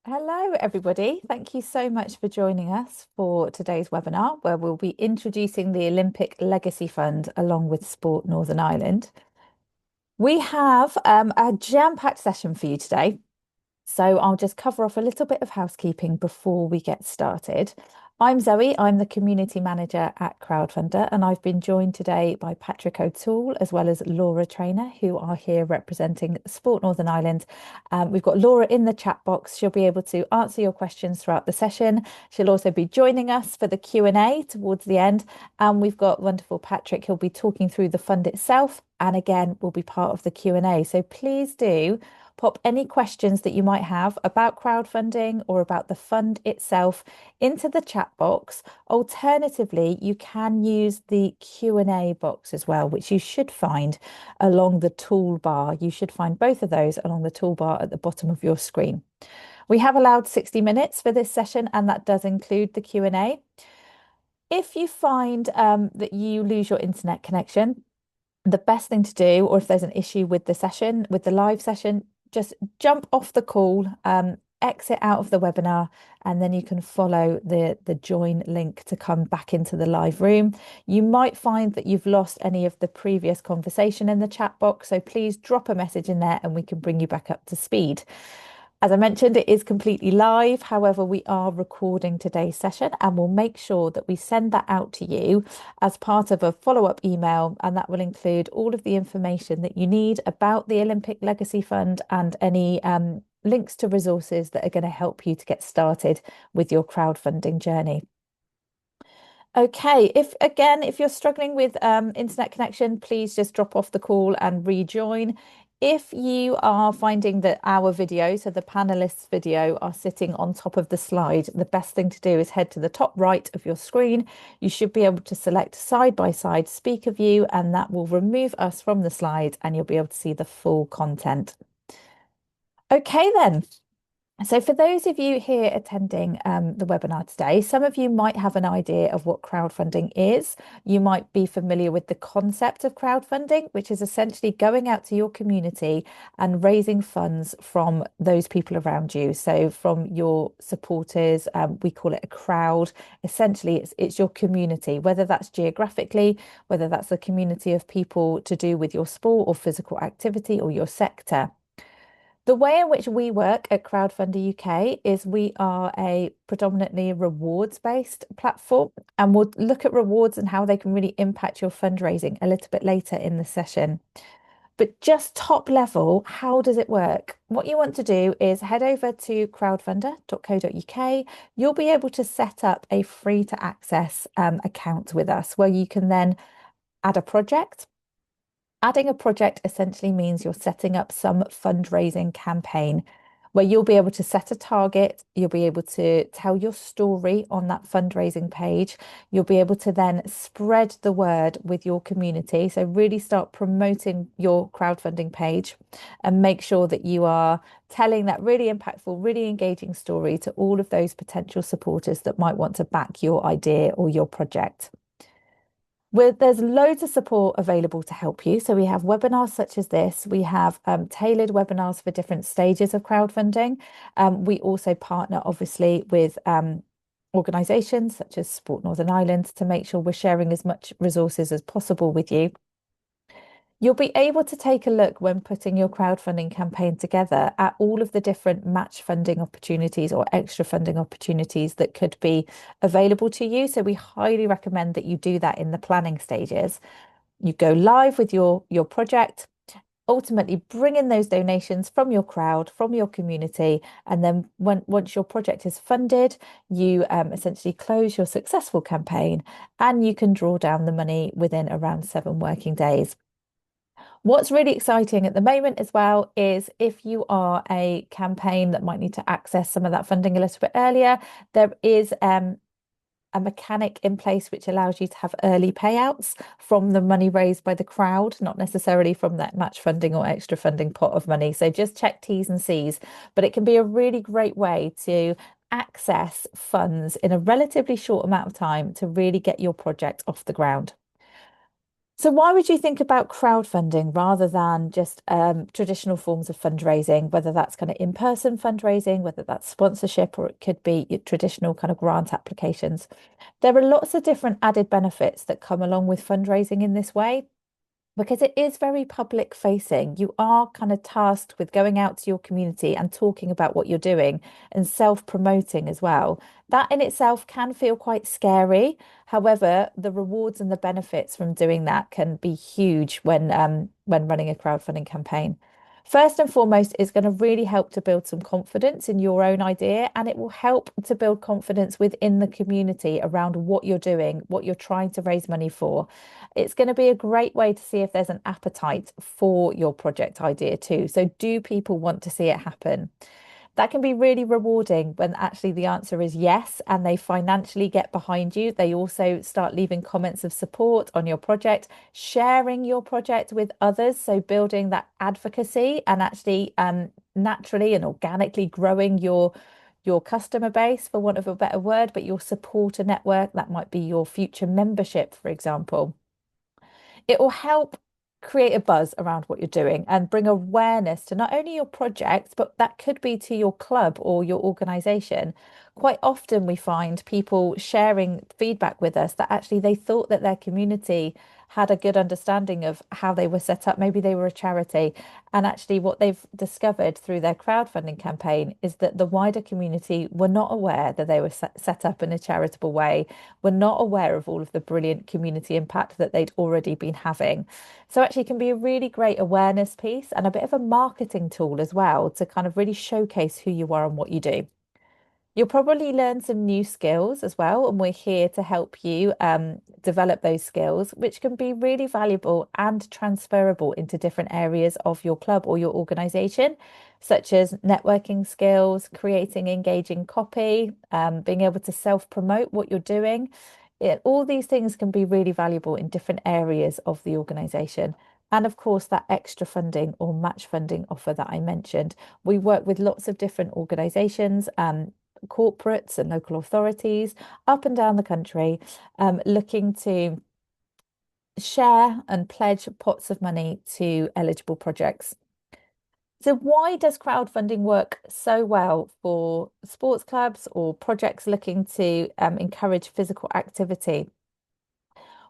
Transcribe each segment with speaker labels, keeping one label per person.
Speaker 1: Hello, everybody. Thank you so much for joining us for today's webinar, where we'll be introducing the Olympic Legacy Fund along with Sport Northern Ireland. We have a jam-packed session for you today. So I'll just cover off a little bit of housekeeping before we get started. I'm Zoe, I'm the community manager at Crowdfunder, and I've been joined today by Patrick O'Toole as well as Laura Trainer, who are here representing Sport Northern Ireland. We've got Laura in the chat box. She'll be able to answer your questions throughout the session. She'll also be joining us for the Q&A towards the end. And we've got wonderful Patrick. He'll be talking through the fund itself, and again, will be part of the Q&A. So please do pop any questions that you might have about crowdfunding or about the fund itself into the chat box. Alternatively, you can use the Q&A box as well, which you should find along the toolbar. You should find both of those along the toolbar at the bottom of your screen. We have allowed 60 minutes for this session, and that does include the Q&A. If you find that you lose your internet connection, the best thing to do, or if there's an issue with the session, with the live session, just jump off the call, exit out of the webinar, and then you can follow the join link to come back into the live room. You might find that you've lost any of the previous conversation in the chat box, so please drop a message in there and we can bring you back up to speed. As I mentioned, it is completely live. However, we are recording today's session and we'll make sure that we send that out to you as part of a follow-up email. And that will include all of the information that you need about the Olympic Legacy Fund and any links to resources that are going to help you to get started with your crowdfunding journey. Okay, if you're struggling with internet connection, please just drop off the call and rejoin. If you are finding that our video, so the panelists' video, are sitting on top of the slide, the best thing to do is head to the top right of your screen. You should be able to select side-by-side speaker view, and that will remove us from the slide, and you'll be able to see the full content. Okay, then. So for those of you here attending the webinar today, some of you might have an idea of what crowdfunding is. You might be familiar with the concept of crowdfunding, which is essentially going out to your community and raising funds from those people around you. So from your supporters, we call it a crowd. Essentially, it's your community, whether that's geographically, whether that's a community of people to do with your sport or physical activity or your sector. The way in which we work at Crowdfunder UK is we are a predominantly rewards-based platform, and we'll look at rewards and how they can really impact your fundraising a little bit later in the session. But just top level, how does it work? What you want to do is head over to crowdfunder.co.uk. You'll be able to set up a free to access account with us where you can then add a project. Adding a project essentially means you're setting up some fundraising campaign where you'll be able to set a target, you'll be able to tell your story on that fundraising page, you'll be able to then spread the word with your community. So really start promoting your crowdfunding page and make sure that you are telling that really impactful, really engaging story to all of those potential supporters that might want to back your idea or your project. There's loads of support available to help you. So we have webinars such as this. We have tailored webinars for different stages of crowdfunding. We also partner, obviously, with organisations such as Sport Northern Ireland to make sure we're sharing as much resources as possible with you. You'll be able to take a look when putting your crowdfunding campaign together at all of the different match funding opportunities or extra funding opportunities that could be available to you. So we highly recommend that you do that in the planning stages. You go live with your project, ultimately bring in those donations from your crowd, from your community, and then once your project is funded, you essentially close your successful campaign and you can draw down the money within around 7 working days. What's really exciting at the moment as well is if you are a campaign that might need to access some of that funding a little bit earlier, there is a mechanic in place which allows you to have early payouts from the money raised by the crowd, not necessarily from that match funding or extra funding pot of money. So just check T's and C's, but it can be a really great way to access funds in a relatively short amount of time to really get your project off the ground. So why would you think about crowdfunding rather than just traditional forms of fundraising, whether that's kind of in-person fundraising, whether that's sponsorship, or it could be your traditional kind of grant applications? There are lots of different added benefits that come along with fundraising in this way because it is very public facing. You are kind of tasked with going out to your community and talking about what you're doing and self-promoting as well. That in itself can feel quite scary. However, the rewards and the benefits from doing that can be huge when running a crowdfunding campaign. First and foremost, is going to really help to build some confidence in your own idea, and it will help to build confidence within the community around what you're doing, what you're trying to raise money for. It's going to be a great way to see if there's an appetite for your project idea too. So, do people want to see it happen? That can be really rewarding when actually the answer is yes, and they financially get behind you. They also start leaving comments of support on your project, sharing your project with others. So, building that advocacy and actually naturally and organically growing your customer base, for want of a better word, but your supporter network. That might be your future membership, for example. It will help create a buzz around what you're doing and bring awareness to not only your project, but that could be to your club or your organization. Quite often, we find people sharing feedback with us that actually they thought that their community had a good understanding of how they were set up. Maybe they were a charity. And actually, what they've discovered through their crowdfunding campaign is that the wider community were not aware that they were set up in a charitable way, were not aware of all of the brilliant community impact that they'd already been having. So actually it can be a really great awareness piece and a bit of a marketing tool as well to kind of really showcase who you are and what you do. You'll probably learn some new skills as well, and we're here to help you develop those skills, which can be really valuable and transferable into different areas of your club or your organization, such as networking skills, creating engaging copy, being able to self-promote what you're doing. All these things can be really valuable in different areas of the organization. And of course, that extra funding or match funding offer that I mentioned. We work with lots of different organizations, corporates and local authorities up and down the country, looking to share and pledge pots of money to eligible projects. So, why does crowdfunding work so well for sports clubs or projects looking to encourage physical activity?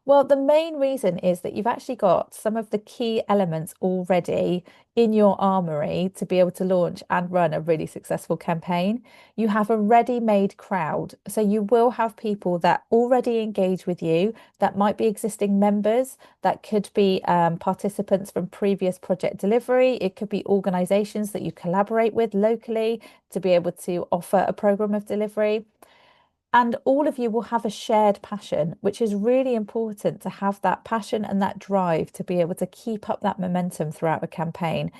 Speaker 1: Well, the main reason is that you've actually got some of the key elements already in your armory to be able to launch and run a really successful campaign. You have a ready-made crowd. So you will have people that already engage with you, that might be existing members, that could be participants from previous project delivery. It could be organizations that you collaborate with locally to be able to offer a program of delivery. And all of you will have a shared passion, which is really important to have that passion and that drive to be able to keep up that momentum throughout a campaign.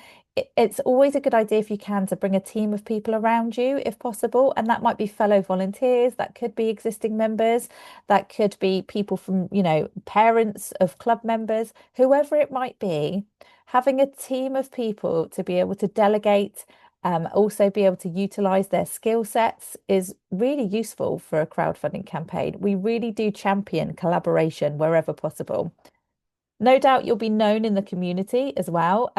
Speaker 1: It's always a good idea if you can to bring a team of people around you if possible. And that might be fellow volunteers, that could be existing members, that could be people from, parents of club members, whoever it might be. Having a team of people to be able to delegate also be able to utilize their skill sets is really useful for a crowdfunding campaign. We really do champion collaboration wherever possible. No doubt you'll be known in the community as well.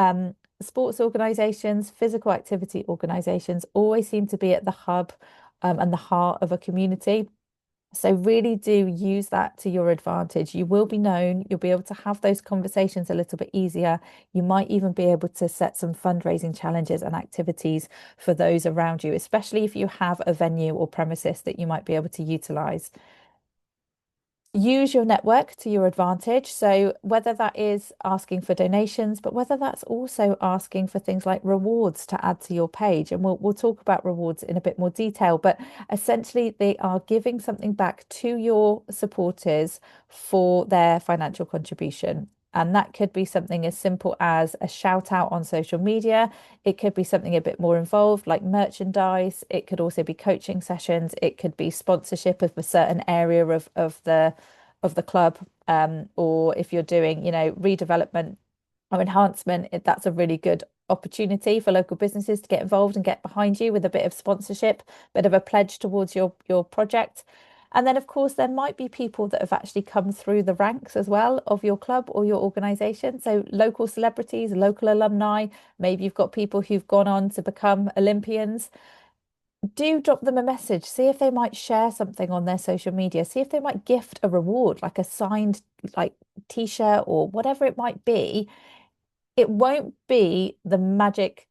Speaker 1: Sports organizations, physical activity organizations always seem to be at the hub and the heart of a community. So really do use that to your advantage. You will be known, you'll be able to have those conversations a little bit easier. You might even be able to set some fundraising challenges and activities for those around you, especially if you have a venue or premises that you might be able to utilize. Use your network to your advantage. So whether that is asking for donations, but whether that's also asking for things like rewards to add to your page. And we'll talk about rewards in a bit more detail, but essentially they are giving something back to your supporters for their financial contribution. And that could be something as simple as a shout out on social media. It could be something a bit more involved, like merchandise. It could also be coaching sessions. It could be sponsorship of a certain area of the club. Or if you're doing, redevelopment or enhancement, that's a really good opportunity for local businesses to get involved and get behind you with a bit of sponsorship, bit of a pledge towards your project. And then, of course, there might be people that have actually come through the ranks as well of your club or your organization. So local celebrities, local alumni, maybe you've got people who've gone on to become Olympians. Do drop them a message, see if they might share something on their social media, see if they might gift a reward, like a signed like t-shirt or whatever it might be. It won't be the magic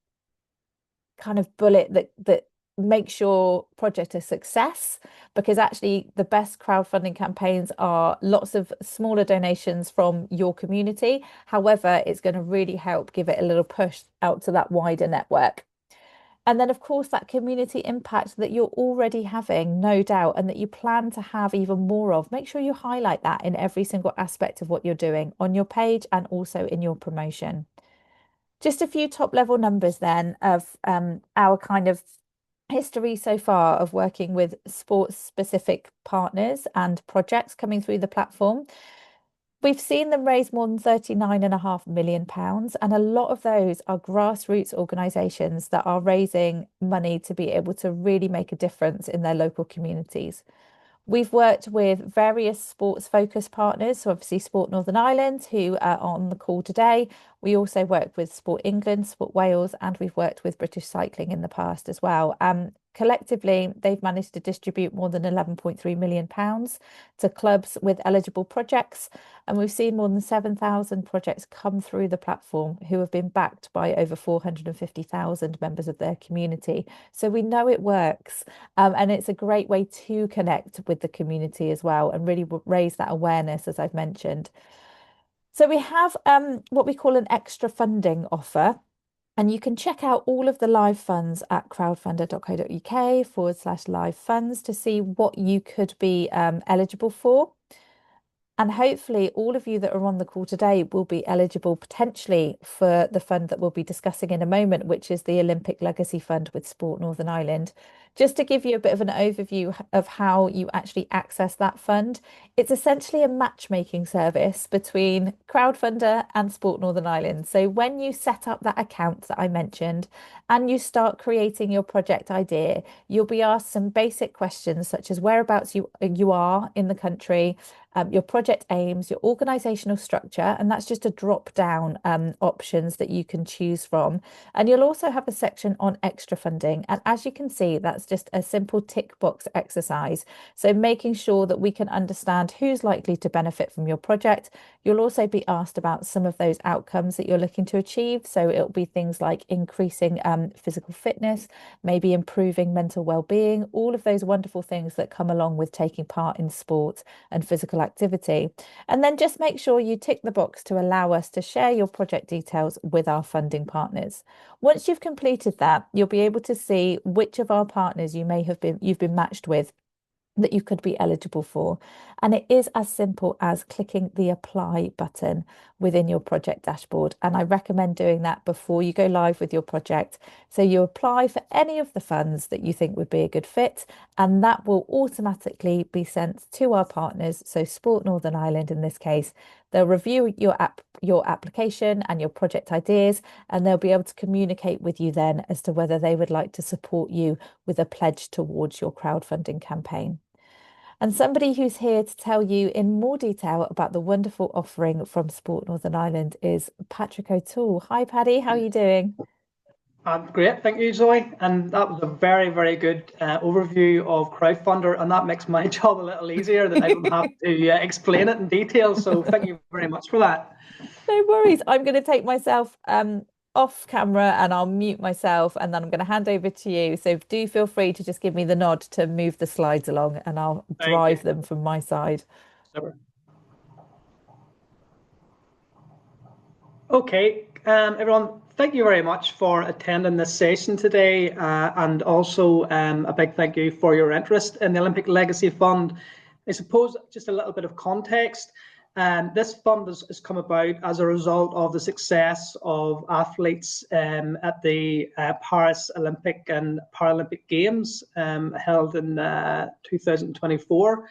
Speaker 1: kind of bullet that makes your project a success, because actually the best crowdfunding campaigns are lots of smaller donations from your community. However, it's going to really help give it a little push out to that wider network. And then, of course, that community impact that you're already having, no doubt, and that you plan to have even more of. Make sure you highlight that in every single aspect of what you're doing on your page and also in your promotion. Just a few top level numbers then of our kind of history so far of working with sports specific partners and projects coming through the platform. We've seen them raise more than £39.5 million, and a lot of those are grassroots organisations that are raising money to be able to really make a difference in their local communities. We've worked with various sports focused partners, so obviously Sport Northern Ireland, who are on the call today. We also work with Sport England, Sport Wales, and we've worked with British Cycling in the past as well. Collectively, they've managed to distribute more than £11.3 million to clubs with eligible projects. And we've seen more than 7,000 projects come through the platform who have been backed by over 450,000 members of their community. So we know it works. And it's a great way to connect with the community as well and really raise that awareness, as I've mentioned. So we have what we call an extra funding offer. And you can check out all of the live funds at crowdfunder.co.uk/live funds to see what you could be eligible for. And hopefully all of you that are on the call today will be eligible potentially for the fund that we'll be discussing in a moment, which is the Olympic Legacy Fund with Sport Northern Ireland. Just to give you a bit of an overview of how you actually access that fund, it's essentially a matchmaking service between Crowdfunder and Sport Northern Ireland. So when you set up that account that I mentioned and you start creating your project idea, you'll be asked some basic questions such as whereabouts you are in the country, your project aims, your organisational structure, and that's just a drop down options that you can choose from. And you'll also have a section on extra funding. And as you can see, that's just a simple tick box exercise. So making sure that we can understand who's likely to benefit from your project. You'll also be asked about some of those outcomes that you're looking to achieve. So it'll be things like increasing physical fitness, maybe improving mental well-being, all of those wonderful things that come along with taking part in sport and physical activity. And then just make sure you tick the box to allow us to share your project details with our funding partners. Once you've completed that, you'll be able to see which of our partners you've been matched with that you could be eligible for. And it is as simple as clicking the apply button within your project dashboard. And I recommend doing that before you go live with your project. So you apply for any of the funds that you think would be a good fit, and that will automatically be sent to our partners. So Sport Northern Ireland in this case, they'll review your application and your project ideas, and they'll be able to communicate with you then as to whether they would like to support you with a pledge towards your crowdfunding campaign. And somebody who's here to tell you in more detail about the wonderful offering from Sport Northern Ireland is Patrick O'Toole. Hi, Paddy, how are you doing?
Speaker 2: Great, thank you, Zoe. And that was a very, very good overview of Crowdfunder, and that makes my job a little easier that I don't have to explain it in detail. So thank you very much for that.
Speaker 1: No worries. I'm going to take myself off camera and I'll mute myself, and then I'm going to hand over to you. So do feel free to just give me the nod to move the slides along and I'll drive them from my side.
Speaker 2: Super. Okay, everyone, thank you very much for attending this session today, and also a big thank you for your interest in the Olympic Legacy Fund. I suppose just a little bit of context. This fund has come about as a result of the success of athletes at the Paris Olympic and Paralympic Games held in 2024.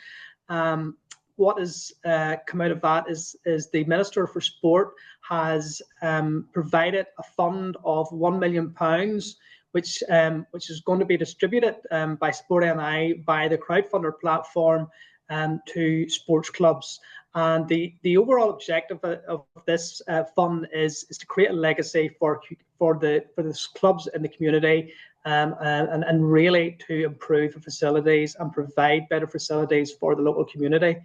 Speaker 2: What has come out of that is the Minister for Sport has provided a fund of £1 million, which is going to be distributed by Sport NI by the Crowdfunder platform to sports clubs. And the overall objective of this fund is to create a legacy for the clubs in the community, and really to improve the facilities and provide better facilities for the local community.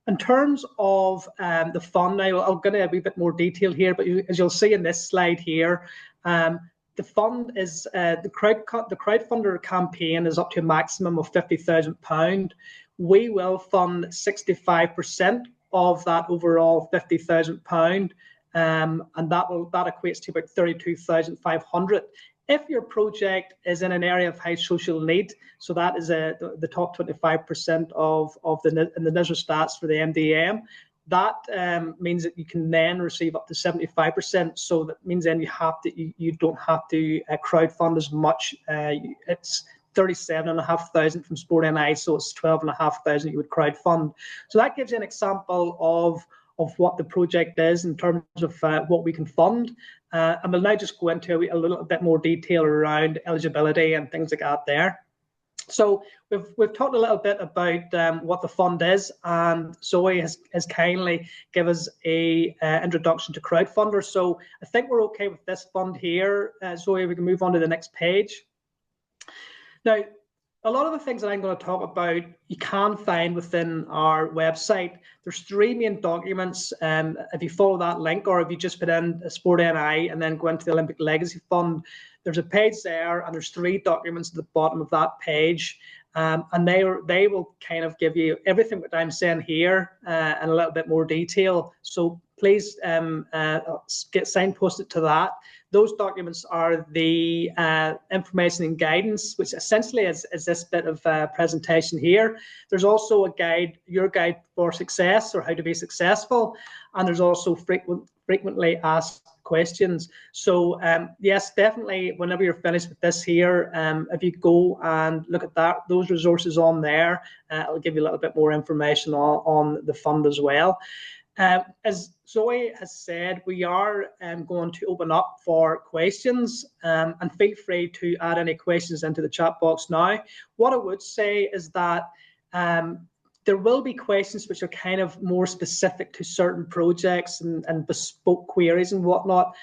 Speaker 2: In terms of the fund, now I'll go into a wee bit more detail here, but as you'll see in this slide here, the fund is the crowdfunder campaign is up to a maximum of £50,000. We will fund 65% of that overall £50,000, and that equates to about 32,500. If your project is in an area of high social need, so that is the top 25% of the NISR stats for the MDM, that means that you can then receive up to 75%. So that means then you don't have to crowdfund as much. It's 37,500 from Sport NI, so it's 12,500 you would crowdfund. So that gives you an example of what the project is in terms of what we can fund. And we'll now just go into a little bit more detail around eligibility and things like that there. So we've talked a little bit about what the fund is, and Zoe has kindly given us a introduction to Crowdfunder. So I think we're okay with this fund here. Zoe, we can move on to the next page. Now, a lot of the things that I'm going to talk about you can find within our website. There's 3 main documents. If you follow that link, or if you just put in Sport NI and then go into the Olympic Legacy Fund, there's a page there, and there's 3 documents at the bottom of that page, and they will kind of give you everything that I'm saying here in a little bit more detail. So please get signposted to that. Those documents are the information and guidance, which essentially is this bit of presentation here. There's also a guide, your guide for success, or how to be successful, and there's also frequently asked questions. So yes, definitely, whenever you're finished with this here, if you go and look at those resources on there, it'll give you a little bit more information on the fund as well. As Zoe has said, we are going to open up for questions, and feel free to add any questions into the chat box now. What I would say is that there will be questions which are kind of more specific to certain projects and bespoke queries and whatnot.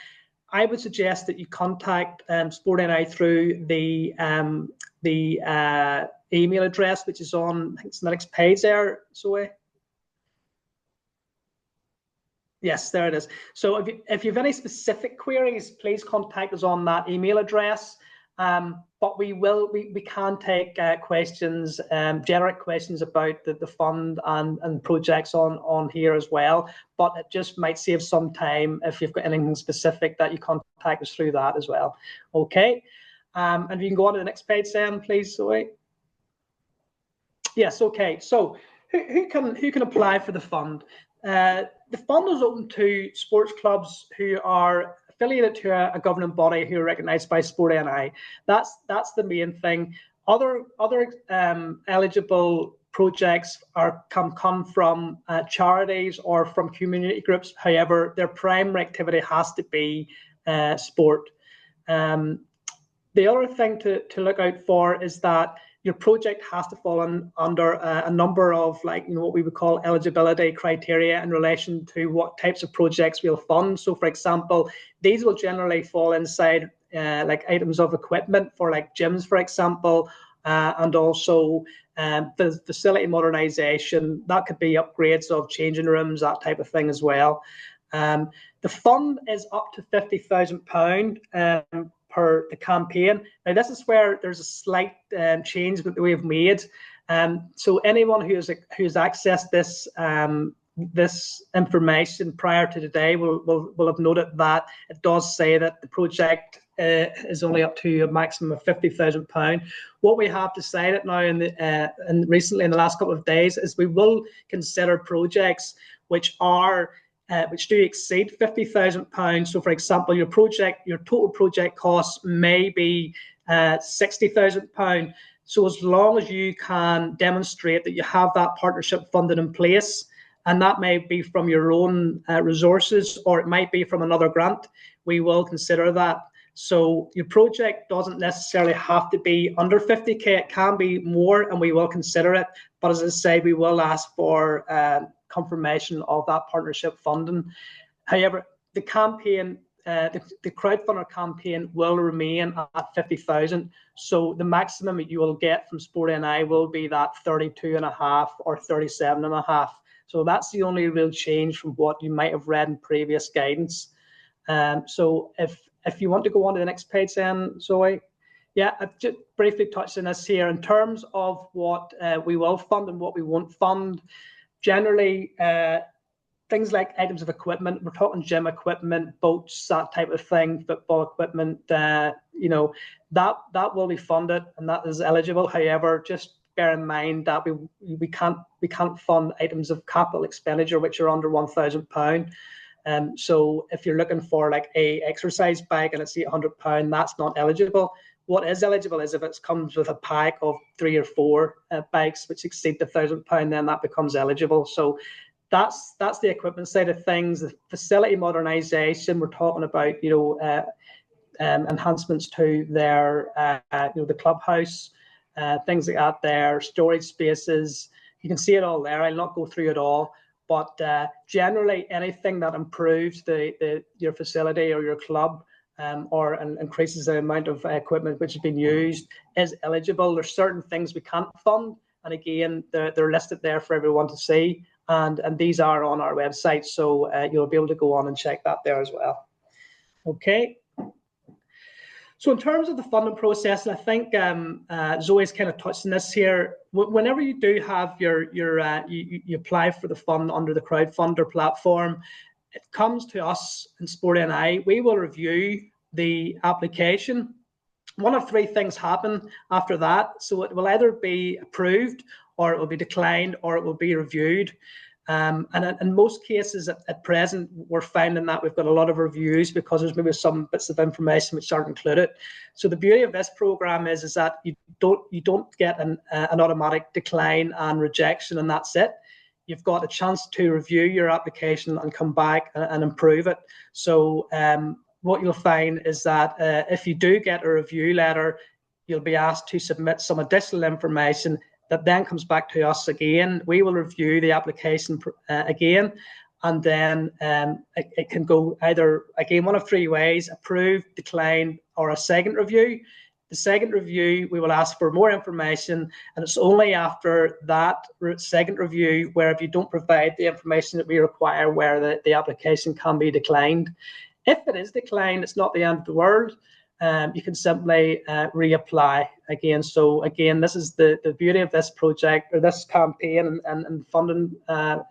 Speaker 2: I would suggest that you contact Sport NI through the email address, which is on, I think it's the next page there, Zoe. Yes, there it is. So if you have any specific queries, please contact us on that email address. But we can take questions, generic questions about the fund and projects on here as well. But it just might save some time if you've got anything specific that you contact us through that as well. Okay. And you can go on to the next page then, please, Zoe. Yes. Okay. So who can apply for the fund? The fund is open to sports clubs who are affiliated to a governing body who are recognised by Sport NI. That's the main thing. Other eligible projects come from charities or from community groups. However, their primary activity has to be sport. The other thing to look out for is that your project has to fall under a number of, what we would call eligibility criteria in relation to what types of projects we'll fund. So, for example, these will generally fall inside items of equipment for gyms, for example, and also the facility modernisation. That could be upgrades of changing rooms, that type of thing as well. The fund is up to £50,000 per the campaign. Now, this is where there's a slight change that we have made. So anyone who has accessed this information prior to today will have noted that it does say that the project is only up to a maximum of £50,000. What we have decided now and recently in the last couple of days is we will consider projects which do exceed £50,000. So, for example, your total project cost may be £60,000. So, as long as you can demonstrate that you have that partnership funding in place, and that may be from your own resources, or it might be from another grant, we will consider that. So your project doesn't necessarily have to be under 50k. It can be more, and we will consider it. But as I say, we will ask for confirmation of that partnership funding. However, the campaign, the crowdfunder campaign will remain at 50,000. So the maximum that you will get from Sport NI will be that 32.5 or 37.5. So that's the only real change from what you might have read in previous guidance. So if you want to go on to the next page then, Zoe. Yeah, I've just briefly touched on this here. In terms of what we will fund and what we won't fund, generally, things like items of equipment, we're talking gym equipment, boats, that type of thing, football equipment, you know, that will be funded and that is eligible. However, just bear in mind that we can't fund items of capital expenditure which are under £1,000. So if you're looking for like a exercise bike and it's £800, that's not eligible. What is eligible is if it comes with a pack of 3 or 4 bikes which exceed the £1,000, then that becomes eligible. So that's the equipment side of things. The facility modernisation, we're talking about, you know, enhancements to their, you know, the clubhouse, things like that there, storage spaces. You can see it all there. I'll not go through it all. But generally, anything that improves your facility or your club or increases the amount of equipment which has been used is eligible. There's certain things we can't fund. And again, they're listed there for everyone to see. And these are on our website. So you'll be able to go on and check that there as well. Okay. So in terms of the funding process, and I think Zoe's kind of touched on this here, whenever you do have you apply for the fund under the crowdfunder platform, it comes to us in Sport NI. We will review the application. One of 3 things happen after that. So it will either be approved or it will be declined or it will be reviewed. And in most cases at present, we're finding that we've got a lot of reviews because there's maybe some bits of information which aren't included. So the beauty of this program is that you don't get an automatic decline and rejection and that's it. You've got a chance to review your application and come back and improve it. So what you'll find is that if you do get a review letter, you'll be asked to submit some additional information that then comes back to us again. We will review the application again, and then it can go either, again, one of 3 ways: approved, declined, or a second review. The second review, we will ask for more information, and it's only after that second review where if you don't provide the information that we require, where the application can be declined. If it is declined, it's not the end of the world. You can simply reapply again. So again, this is the beauty of this project or this campaign and funding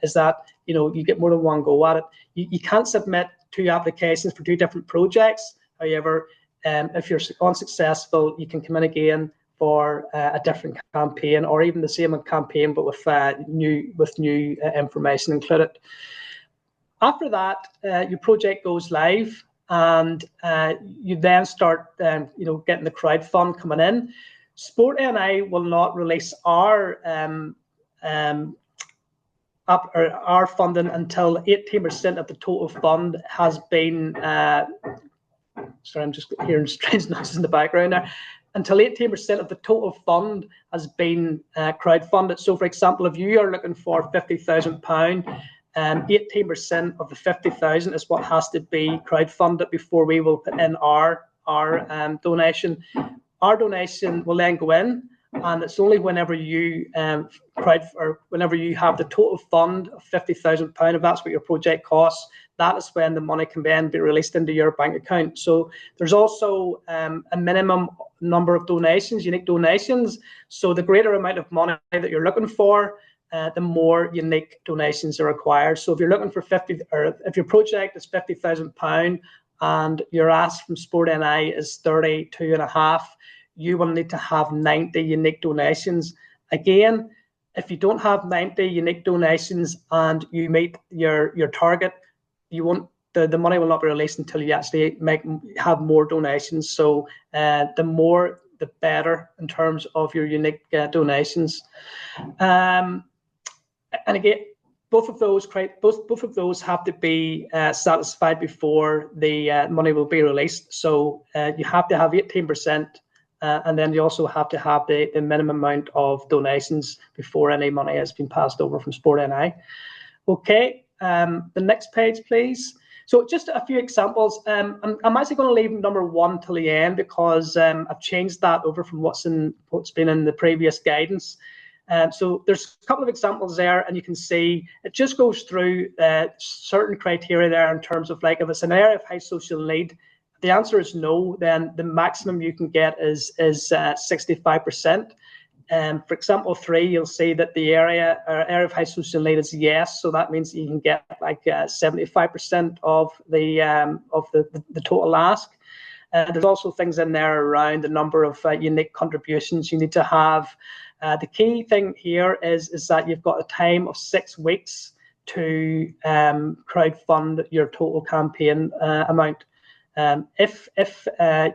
Speaker 2: is that, you know, you get more than one go at it. You can't submit 2 applications for 2 different projects. However, if you're unsuccessful, you can come in again for a different campaign or even the same campaign but with new information included. After that, your project goes live. And you then start, you know, getting the crowd fund coming in. Sport NI will not release our funding until 18% of the total fund has been. Sorry, I'm just hearing strange noises in the background there. Until 18% of the total fund has been crowdfunded. So, for example, if you are looking for £50,000. 18% of the 50,000 is what has to be crowdfunded before we will put in our donation. Our donation will then go in, and it's only whenever you whenever you have the total fund of £50,000, if that's what your project costs, that is when the money can then be released into your bank account. So there's also a minimum number of donations, unique donations. So the greater amount of money that you're looking for, the more unique donations are required. So if you're looking for 50, or if your project is £50,000 and your ask from Sport NI is 32.5, you will need to have 90 unique donations. Again, if you don't have 90 unique donations and you meet your target, you won't. The money will not be released until you actually have more donations. So the more, the better in terms of your unique donations. And again, both of those have to be satisfied before the money will be released. So you have to have 18%, and then you also have to have the minimum amount of donations before any money has been passed over from Sport NI. Okay, the next page, please. So just a few examples. I'm actually going to leave number 1 till the end because I've changed that over from what's been in the previous guidance. So there's a couple of examples there, and you can see it just goes through certain criteria there in terms of, like, if it's an area of high social need, if the answer is no, then the maximum you can get is 65%. For example 3, you'll see that the area of high social need is yes, so that means you can get like 75% of the total ask. There's also things in there around the number of unique contributions you need to have. The key thing here is that you've got a time of 6 weeks to crowdfund your total campaign amount. If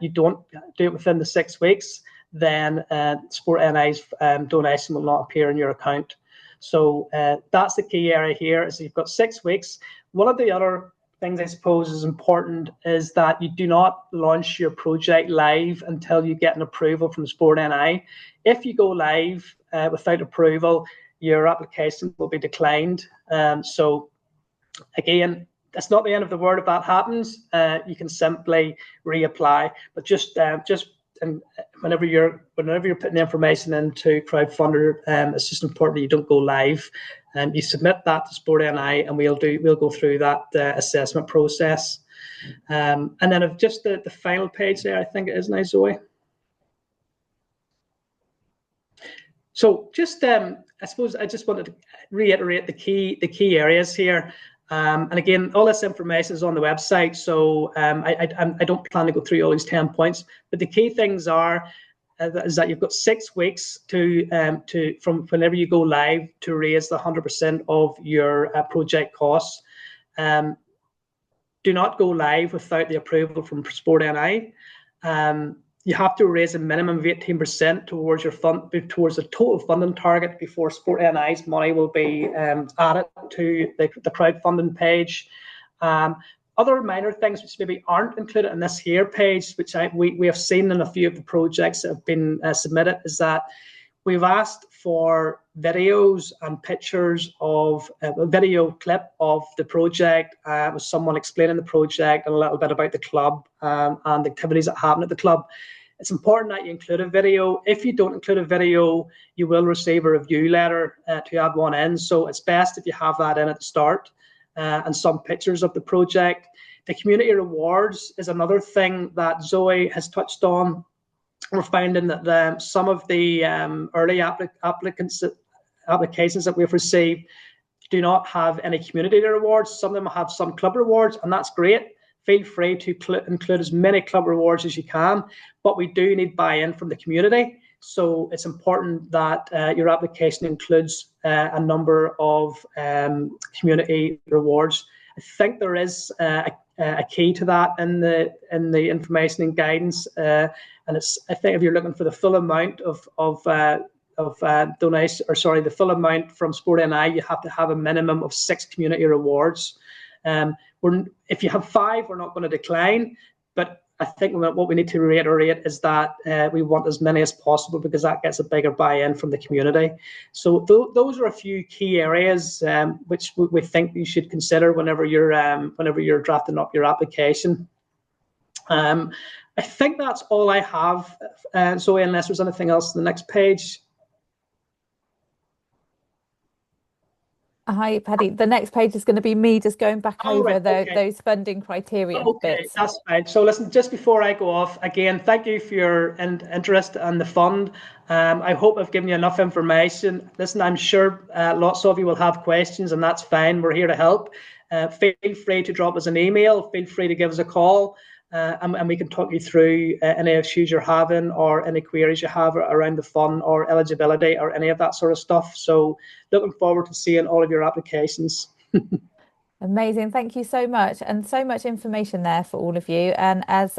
Speaker 2: you don't do it within the 6 weeks, then Sport NI's donation will not appear in your account. So that's the key area here, is you've got 6 weeks. One of the other things I suppose is important is that you do not launch your project live until you get an approval from Sport NI. If you go live without approval, your application will be declined. So again, that's not the end of the world if that happens. You can simply reapply, but just and whenever you're putting information into Crowdfunder, it's just important that you don't go live. You submit that to Sport NI, and we'll go through that assessment process. And then just the final page there, I think it is now, Zoe. So just I suppose I just wanted to reiterate the key areas here. And again, all this information is on the website, so I don't plan to go through all these 10 points. But the key things is that you've got 6 weeks from whenever you go live to raise the 100% of your project costs. Do not go live without the approval from Sport NI. You have to raise a minimum of 18% towards the total funding target before Sport NI's money will be added to the crowdfunding page. Other minor things which maybe aren't included in this here page, which we have seen in a few of the projects that have been submitted, is that we've asked for videos and pictures of a video clip of the project with someone explaining the project and a little bit about the club and the activities that happen at the club. It's important that you include a video. If you don't include a video, you will receive a review letter to add one in. So it's best if you have that in at the start and some pictures of the project. The community rewards is another thing that Zoe has touched on. We're finding that some of the early applications that we've received do not have any community rewards. Some of them have some club rewards, and that's great. Feel free to include as many club rewards as you can, but we do need buy-in from the community. So it's important that your application includes a number of community rewards. I think there is a key to that in the information and guidance, and I think if you're looking for the full amount of donation, or sorry, the full amount from Sport NI, you have to have a minimum of 6 community rewards. If you have 5, we're not going to decline, but I think what we need to reiterate is that we want as many as possible, because that gets a bigger buy-in from the community. So those are a few key areas which we think you should consider whenever you're drafting up your application. I think that's all I have, Zoe, unless there's anything else on the next page.
Speaker 1: Hi, Paddy. The next page is going to be me just going back over those funding criteria bits.
Speaker 2: That's fine. So listen, just before I go off, again, thank you for your interest in the fund. I hope I've given you enough information. Listen, I'm sure lots of you will have questions, and that's fine. We're here to help. Feel free to drop us an email. Feel free to give us a call. And we can talk you through any issues you're having or any queries you have around the fund or eligibility or any of that sort of stuff. So looking forward to seeing all of your applications.
Speaker 1: Amazing. Thank you so much. And so much information there for all of you. And as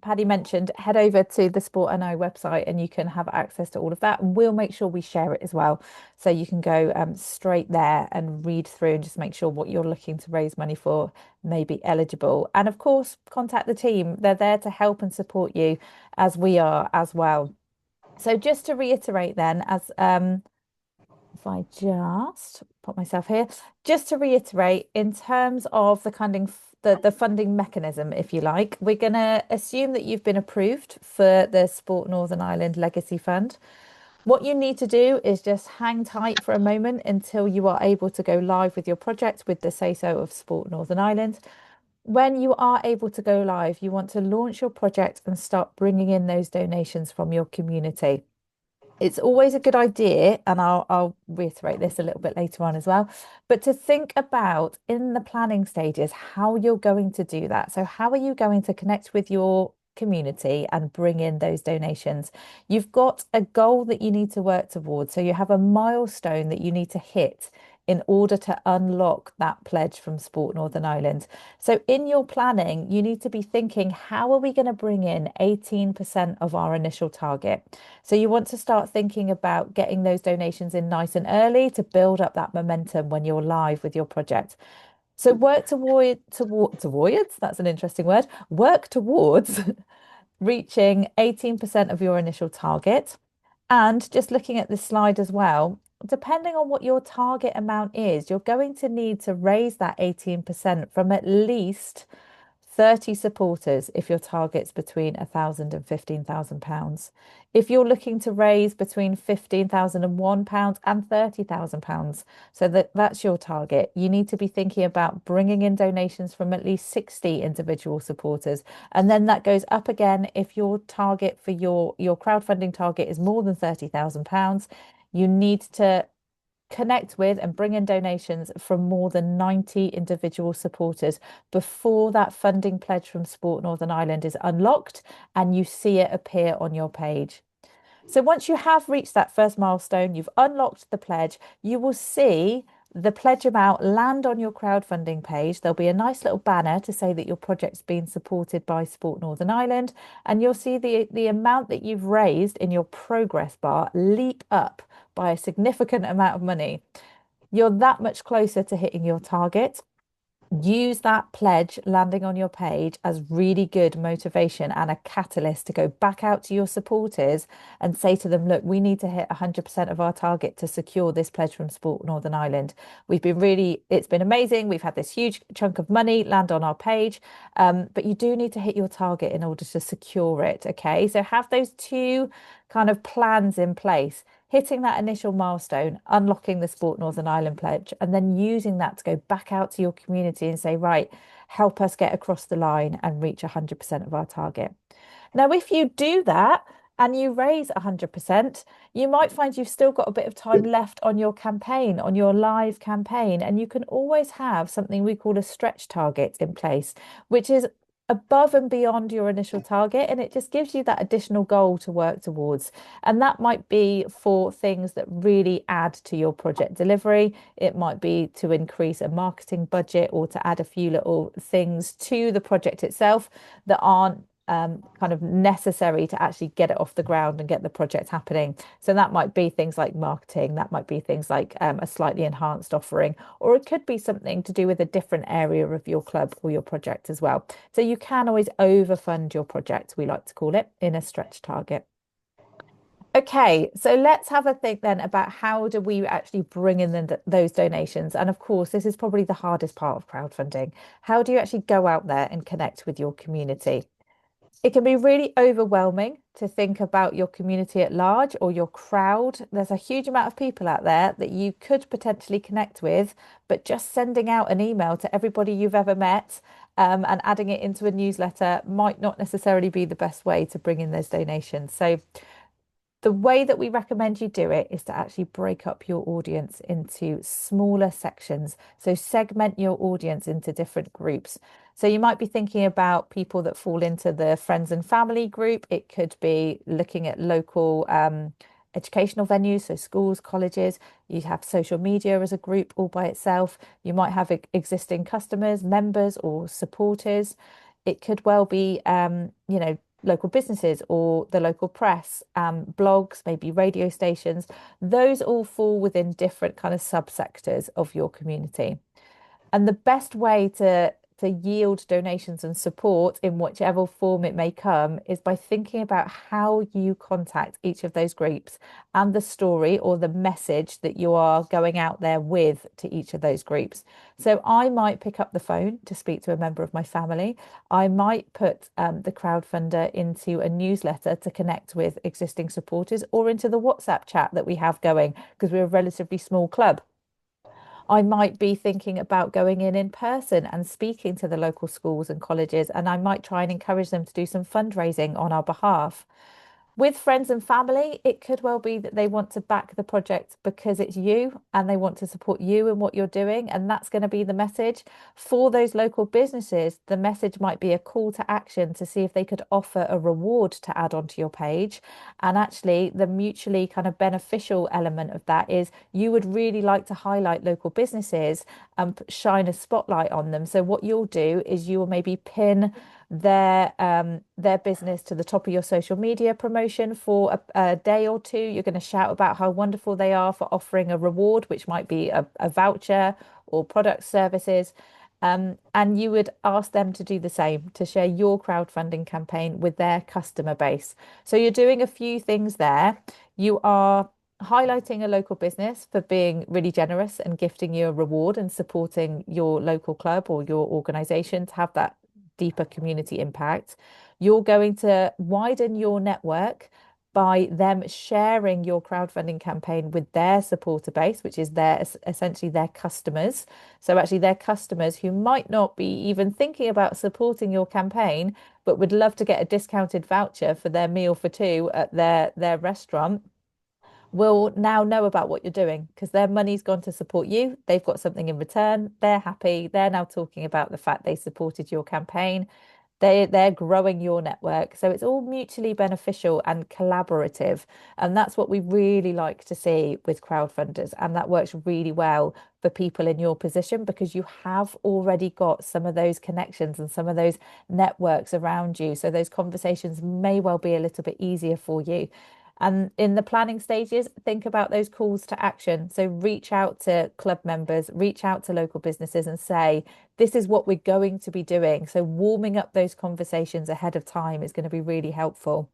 Speaker 1: Paddy mentioned, head over to the Sport NI website and you can have access to all of that. And we'll make sure we share it as well. So you can go straight there and read through and just make sure what you're looking to raise money for may be eligible. And of course, contact the team. They're there to help and support you as we are as well. So just to reiterate then, as if I just put myself here, just to reiterate, in terms of the the funding mechanism, if you like, we're going to assume that you've been approved for the Sport Northern Ireland Legacy Fund. What you need to do is just hang tight for a moment until you are able to go live with your project with the say-so of Sport Northern Ireland. When you are able to go live, you want to launch your project and start bringing in those donations from your community. It's always a good idea, and I'll reiterate this a little bit later on as well, but to think about in the planning stages how you're going to do that. So how are you going to connect with your community and bring in those donations? You've got a goal that you need to work towards. So you have a milestone that you need to hit in order to unlock that pledge from Sport Northern Ireland. So in your planning, you need to be thinking, how are we going to bring in 18% of our initial target? So you want to start thinking about getting those donations in nice and early to build up that momentum when you're live with your project. So work towards, that's an interesting word, work towards reaching 18% of your initial target. And just looking at this slide as well, depending on what your target amount is, you're going to need to raise that 18% from at least 30 supporters if your target's between £1,000 and £15,000. If you're looking to raise between £15,001 and £30,000, so that's your target, you need to be thinking about bringing in donations from at least 60 individual supporters. And then that goes up again if your target for your crowdfunding target is more than £30,000. You need to connect with and bring in donations from more than 90 individual supporters before that funding pledge from Sport Northern Ireland is unlocked and you see it appear on your page. So once you have reached that first milestone, you've unlocked the pledge, you will see the pledge amount land on your crowdfunding page. There'll be a nice little banner to say that your project's been supported by Sport Northern Ireland, and you'll see the amount that you've raised in your progress bar leap up by a significant amount of money. You're that much closer to hitting your target. Use that pledge landing on your page as really good motivation and a catalyst to go back out to your supporters and say to them, look, we need to hit 100% of our target to secure this pledge from Sport Northern Ireland. It's been amazing. We've had this huge chunk of money land on our page, but you do need to hit your target in order to secure it. Okay, so have those two kind of plans in place, hitting that initial milestone, unlocking the Sport Northern Ireland pledge, and then using that to go back out to your community and say, right, help us get across the line and reach 100% of our target. Now, if you do that and you raise 100%, you might find you've still got a bit of time left on your campaign, on your live campaign, and you can always have something we call a stretch target in place, which is above and beyond your initial target, and it just gives you that additional goal to work towards. And that might be for things that really add to your project delivery. It might be to increase a marketing budget or to add a few little things to the project itself that aren't kind of necessary to actually get it off the ground and get the project happening. So that might be things like marketing, that might be things like a slightly enhanced offering, or it could be something to do with a different area of your club or your project as well. So you can always overfund your project, we like to call it, in a stretch target. Okay, so let's have a think then about how do we actually bring in those donations? And of course, this is probably the hardest part of crowdfunding. How do you actually go out there and connect with your community? It can be really overwhelming to think about your community at large or your crowd. There's a huge amount of people out there that you could potentially connect with, but just sending out an email to everybody you've ever met and adding it into a newsletter might not necessarily be the best way to bring in those donations. So the way that we recommend you do it is to actually break up your audience into smaller sections. So segment your audience into different groups. So you might be thinking about people that fall into the friends and family group. It could be looking at local educational venues, so schools, colleges. You have social media as a group all by itself. You might have existing customers, members, or supporters. It could well be, local businesses or the local press, blogs, maybe radio stations. Those all fall within different kind of subsectors of your community. And the best way to yield donations and support in whichever form it may come is by thinking about how you contact each of those groups and the story or the message that you are going out there with to each of those groups. So I might pick up the phone to speak to a member of my family. I might put the crowdfunder into a newsletter to connect with existing supporters or into the WhatsApp chat that we have going because we're a relatively small club. I might be thinking about going in person and speaking to the local schools and colleges, and I might try and encourage them to do some fundraising on our behalf. With friends and family, it could well be that they want to back the project because it's you and they want to support you in what you're doing. And that's going to be the message. For those local businesses, the message might be a call to action to see if they could offer a reward to add onto your page. And actually, the mutually kind of beneficial element of that is you would really like to highlight local businesses and shine a spotlight on them. So what you'll do is you will maybe pin their business to the top of your social media promotion for a day or two. You're going to shout about how wonderful they are for offering a reward, which might be a voucher or product services. And you would ask them to do the same, to share your crowdfunding campaign with their customer base. So you're doing a few things there. You are highlighting a local business for being really generous and gifting you a reward and supporting your local club or your organization to have that deeper community impact. You're going to widen your network by them sharing your crowdfunding campaign with their supporter base, which is their essentially their customers. So actually their customers who might not be even thinking about supporting your campaign, but would love to get a discounted voucher for their meal for two at their restaurant will now know about what you're doing because their money's gone to support you. They've got something in return. They're happy. They're now talking about the fact they supported your campaign. They're growing your network. So it's all mutually beneficial and collaborative. And that's what we really like to see with crowdfunders. And that works really well for people in your position because you have already got some of those connections and some of those networks around you. So those conversations may well be a little bit easier for you. And in the planning stages, think about those calls to action. So reach out to club members, reach out to local businesses and say, this is what we're going to be doing. So warming up those conversations ahead of time is going to be really helpful.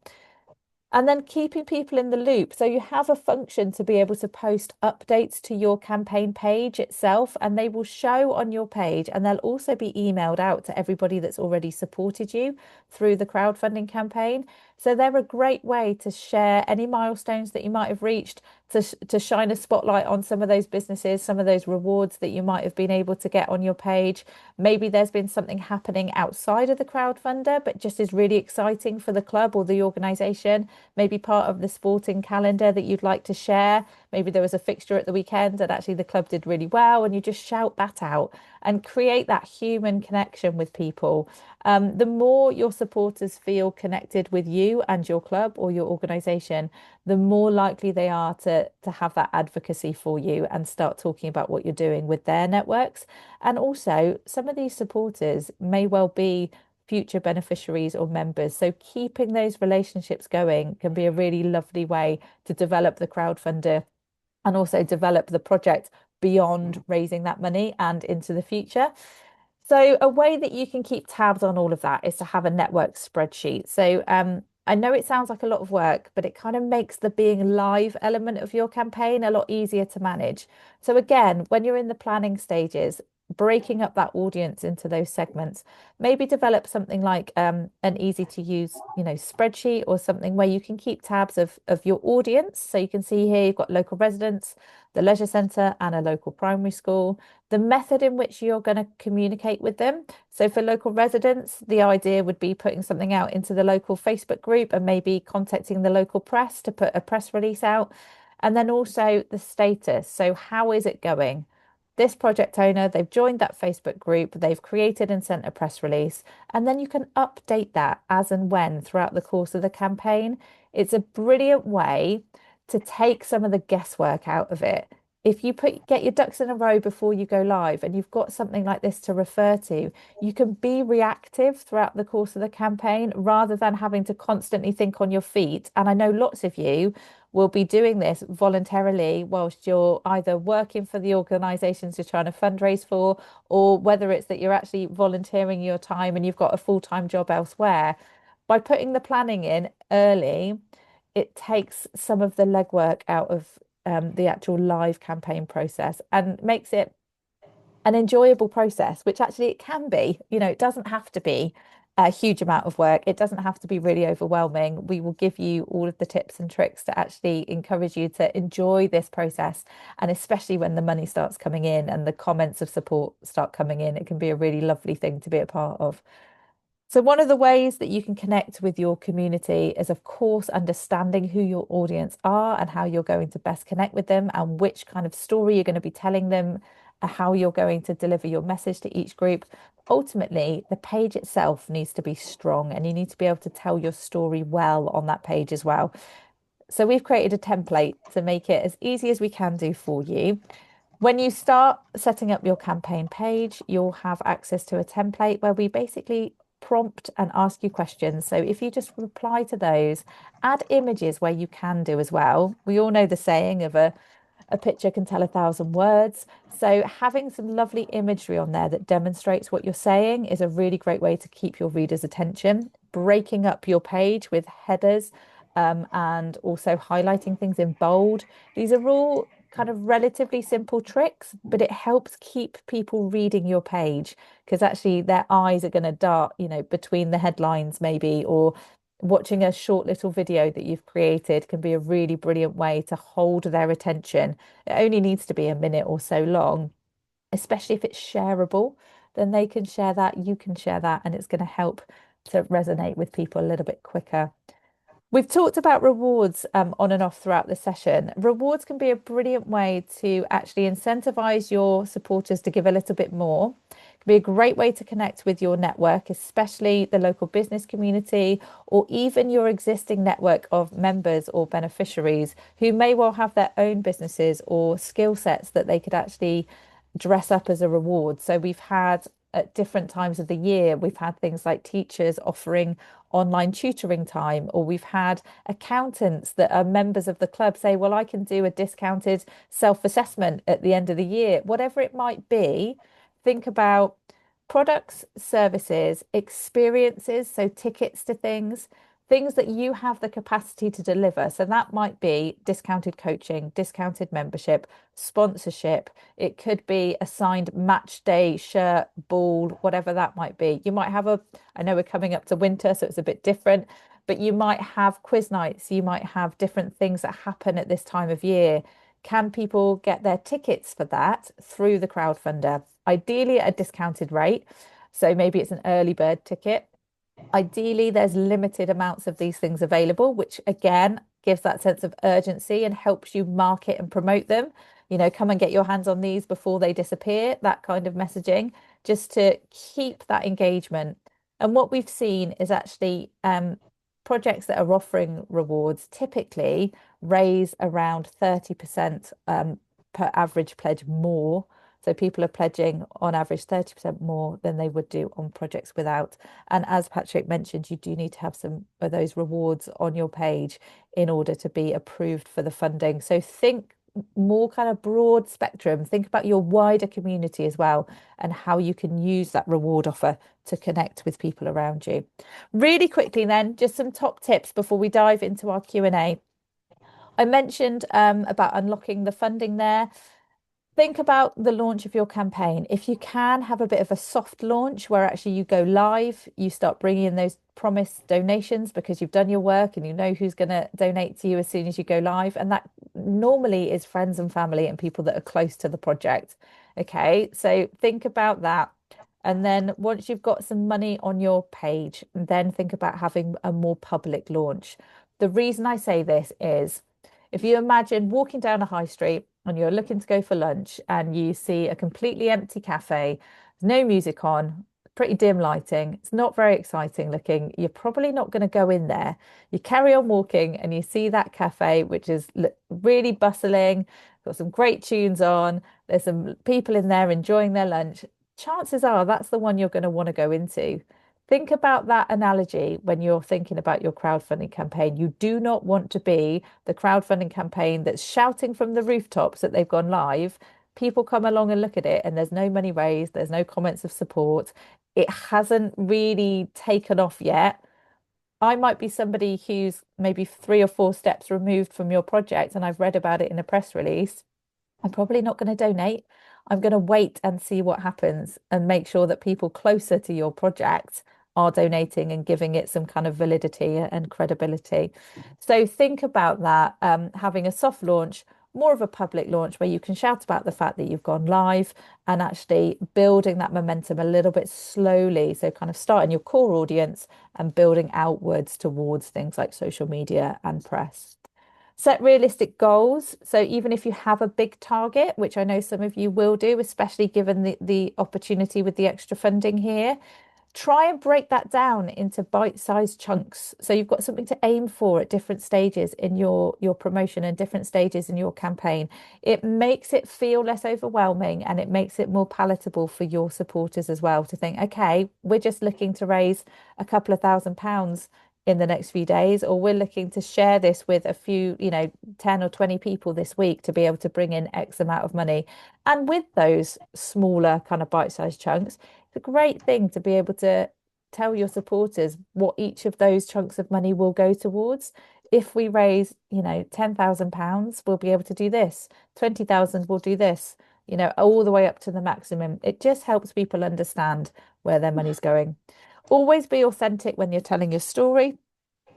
Speaker 1: And then keeping people in the loop. So you have a function to be able to post updates to your campaign page itself, and they will show on your page, and they'll also be emailed out to everybody that's already supported you through the crowdfunding campaign. So they're a great way to share any milestones that you might have reached, to shine a spotlight on some of those businesses, some of those rewards that you might have been able to get on your page. Maybe there's been something happening outside of the crowdfunder, but just is really exciting for the club or the organisation. Maybe part of the sporting calendar that you'd like to share. Maybe there was a fixture at the weekend and actually the club did really well, and you just shout that out and create that human connection with people. The more your supporters feel connected with you and your club or your organisation, the more likely they are to have that advocacy for you and start talking about what you're doing with their networks. And also, some of these supporters may well be future beneficiaries or members. So keeping those relationships going can be a really lovely way to develop the crowdfunder and also develop the project beyond raising that money and into the future. So a way that you can keep tabs on all of that is to have a network spreadsheet. So I know it sounds like a lot of work, but it kind of makes the being live element of your campaign a lot easier to manage. So again, when you're in the planning stages, breaking up that audience into those segments, maybe develop something like an easy to use, spreadsheet or something where you can keep tabs of your audience. So you can see here you've got local residents, the leisure centre and a local primary school, the method in which you're going to communicate with them. So for local residents, the idea would be putting something out into the local Facebook group and maybe contacting the local press to put a press release out. And then also the status. So how is it going? This project owner, they've joined that Facebook group, they've created and sent a press release, and then you can update that as and when throughout the course of the campaign. It's a brilliant way to take some of the guesswork out of it. if you get your ducks in a row before you go live and you've got something like this to refer to, you can be reactive throughout the course of the campaign rather than having to constantly think on your feet. And I know lots of you will be doing this voluntarily whilst you're either working for the organisations you're trying to fundraise for, or whether it's that you're actually volunteering your time and you've got a full-time job elsewhere. By putting the planning in early, it takes some of the legwork out of the actual live campaign process and makes it an enjoyable process, which actually it can be. It doesn't have to be a huge amount of work. It doesn't have to be really overwhelming. We will give you all of the tips and tricks to actually encourage you to enjoy this process. And especially when the money starts coming in and the comments of support start coming in, it can be a really lovely thing to be a part of. So, one of the ways that you can connect with your community is, of course, understanding who your audience are and how you're going to best connect with them and which kind of story you're going to be telling them, how you're going to deliver your message to each group. Ultimately, the page itself needs to be strong and you need to be able to tell your story well on that page as well. So, we've created a template to make it as easy as we can do for you. When you start setting up your campaign page, you'll have access to a template where we basically prompt and ask you questions. So if you just reply to those, add images where you can do as well. We all know the saying of a picture can tell 1,000 words. So having some lovely imagery on there that demonstrates what you're saying is a really great way to keep your readers' attention. Breaking up your page with headers, and also highlighting things in bold. These are all kind of relatively simple tricks, but it helps keep people reading your page because actually their eyes are going to dart, between the headlines maybe, or watching a short little video that you've created can be a really brilliant way to hold their attention. It only needs to be a minute or so long, especially if it's shareable, then they can share that, you can share that, and it's going to help to resonate with people a little bit quicker. We've talked about rewards on and off throughout the session. Rewards can be a brilliant way to actually incentivize your supporters to give a little bit more. It can be a great way to connect with your network, especially the local business community, or even your existing network of members or beneficiaries who may well have their own businesses or skill sets that they could actually dress up as a reward. So we've had at different times of the year, we've had things like teachers offering online tutoring time, or we've had accountants that are members of the club say, well, I can do a discounted self-assessment at the end of the year. Whatever it might be, think about products, services, experiences, so tickets to things that you have the capacity to deliver. So that might be discounted coaching, discounted membership, sponsorship. It could be a signed match day shirt, ball, whatever that might be. You might have I know we're coming up to winter, so it's a bit different, but you might have quiz nights. You might have different things that happen at this time of year. Can people get their tickets for that through the crowdfunder? Ideally at a discounted rate. So maybe it's an early bird ticket. Ideally, there's limited amounts of these things available, which again gives that sense of urgency and helps you market and promote them. Come and get your hands on these before they disappear, that kind of messaging, just to keep that engagement. And what we've seen is actually projects that are offering rewards typically raise around 30% per average pledge more. So people are pledging on average 30% more than they would do on projects without. And as Patrick mentioned, you do need to have some of those rewards on your page in order to be approved for the funding. So think more kind of broad spectrum. Think about your wider community as well and how you can use that reward offer to connect with people around you. Really quickly then, just some top tips before we dive into our Q&A. I mentioned about unlocking the funding there. Think about the launch of your campaign. If you can have a bit of a soft launch where actually you go live, you start bringing in those promised donations because you've done your work and you know who's going to donate to you as soon as you go live. And that normally is friends and family and people that are close to the project. Okay, so think about that. And then once you've got some money on your page, then think about having a more public launch. The reason I say this is if you imagine walking down a high street and you're looking to go for lunch and you see a completely empty cafe, no music on, pretty dim lighting. It's not very exciting looking. You're probably not going to go in there. You carry on walking and you see that cafe, which is really bustling, got some great tunes on. There's some people in there enjoying their lunch. Chances are that's the one you're going to want to go into. Think about that analogy when you're thinking about your crowdfunding campaign. You do not want to be the crowdfunding campaign that's shouting from the rooftops that they've gone live. People come along and look at it, and there's no money raised, there's no comments of support. It hasn't really taken off yet. I might be somebody who's maybe 3 or 4 steps removed from your project, and I've read about it in a press release. I'm probably not going to donate. I'm going to wait and see what happens and make sure that people closer to your project are donating and giving it some kind of validity and credibility. So think about that, having a soft launch, more of a public launch where you can shout about the fact that you've gone live and actually building that momentum a little bit slowly. So kind of starting your core audience and building outwards towards things like social media and press. Set realistic goals. So even if you have a big target, which I know some of you will do, especially given the opportunity with the extra funding here, try and break that down into bite-sized chunks. So you've got something to aim for at different stages in your promotion and different stages in your campaign. It makes it feel less overwhelming and it makes it more palatable for your supporters as well to think, okay, we're just looking to raise a couple of £1,000 in the next few days, or we're looking to share this with a few, 10 or 20 people this week to be able to bring in X amount of money. And with those smaller kind of bite-sized chunks, it's a great thing to be able to tell your supporters what each of those chunks of money will go towards. If we raise, £10,000, we'll be able to do this. 20,000 will do this, all the way up to the maximum. It just helps people understand where their money's going. Always be authentic when you're telling your story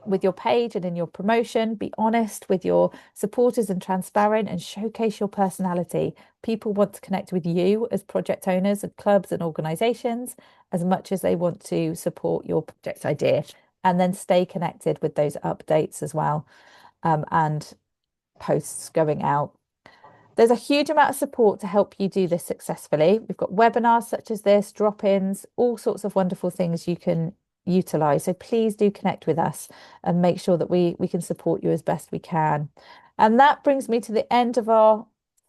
Speaker 1: with your page and in your promotion. Be honest with your supporters and transparent and showcase your personality. People want to connect with you as project owners of clubs and organizations as much as they want to support your project idea. And then stay connected with those updates as well, and posts going out. There's a huge amount of support to help you do this successfully. We've got webinars such as this, drop-ins, all sorts of wonderful things you can utilize. So please do connect with us and make sure that we can support you as best we can. And that brings me to the end of our